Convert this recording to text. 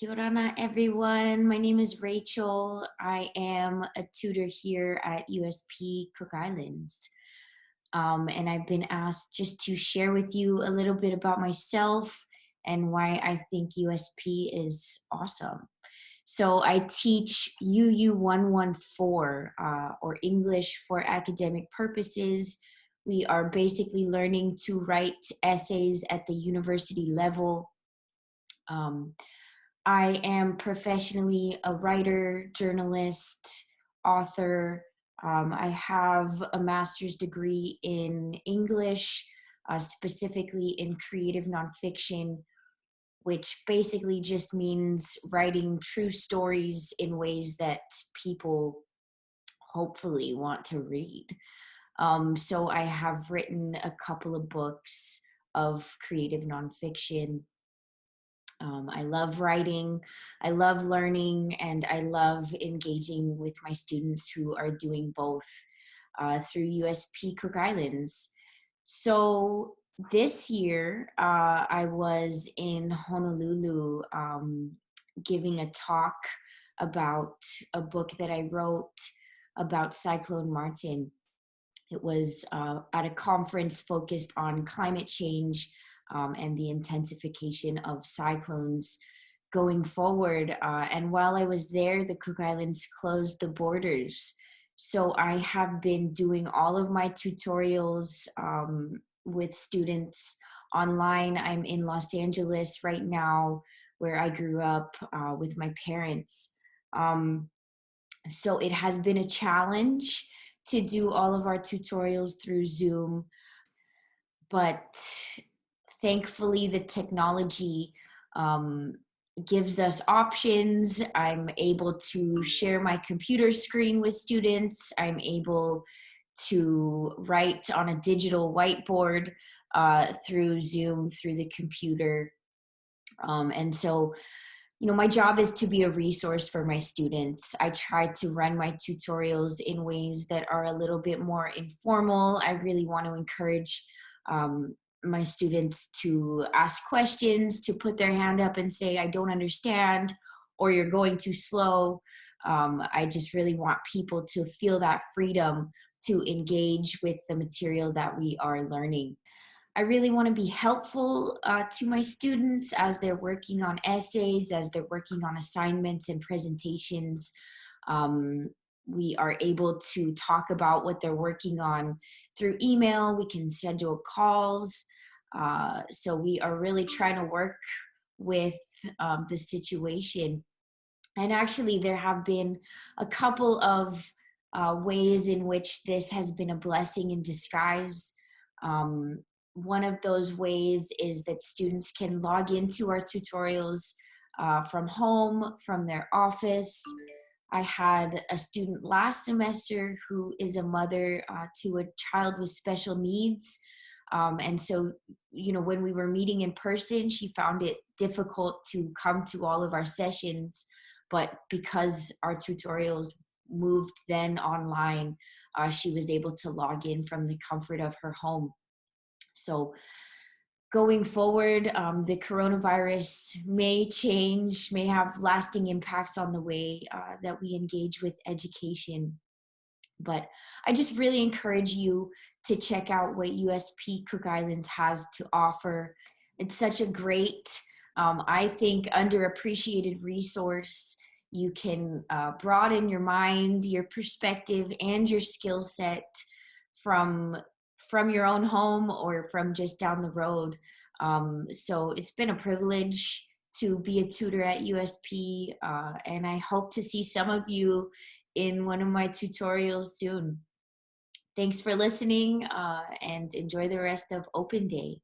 Kia ora, everyone. My name is Rachel. I am a tutor here at USP Cook Islands. And I've been asked just to share with you a little bit about myself and why I think USP is awesome. So I teach UU 114, or English for Academic Purposes. We are basically learning to write essays at the university level. Um, I am professionally a writer, journalist, author. I have a master's degree in English, specifically in creative nonfiction, which basically just means writing true stories in ways that people hopefully want to read. So I have written a couple of books of creative nonfiction. I love writing, I love learning, and I love engaging with my students who are doing both through USP Cook Islands. So this year, I was in Honolulu giving a talk about a book that I wrote about Cyclone Martin. It was at a conference focused on climate change and the intensification of cyclones going forward. And while I was there, the Cook Islands closed the borders. So I have been doing all of my tutorials with students online. I'm in Los Angeles right now, where I grew up with my parents. So it has been a challenge to do all of our tutorials through Zoom, but thankfully the technology um, gives us options. I'm able to share my computer screen with students. I'm able to write on a digital whiteboard through Zoom, through the computer. And so, my job is to be a resource for my students. I try to run my tutorials in ways that are a little bit more informal. I really want to encourage my students to ask questions, to put their hand up and say, I don't understand, or you're going too slow. I just really want people to feel that freedom to engage with the material that we are learning. I really want to be helpful to my students as they're working on essays, as they're working on assignments and presentations. Um, we are able to talk about what they're working on through email. We can schedule calls. So we are really trying to work with the situation. And actually, there have been a couple of ways in which this has been a blessing in disguise. One of those ways is that students can log into our tutorials from home, from their office. I had a student last semester who is a mother to a child with special needs. And so, when we were meeting in person, she found it difficult to come to all of our sessions. But because our tutorials moved then online, she was able to log in from the comfort of her home. So going forward, the coronavirus may change, may have lasting impacts on the way that we engage with education. But I just really encourage you to check out what USP Cook Islands has to offer. It's such a great, I think, underappreciated resource. You can broaden your mind, your perspective, and your skill set from your own home or from just down the road. So it's been a privilege to be a tutor at USP, and I hope to see some of you in one of my tutorials soon. Thanks for listening, and enjoy the rest of Open Day.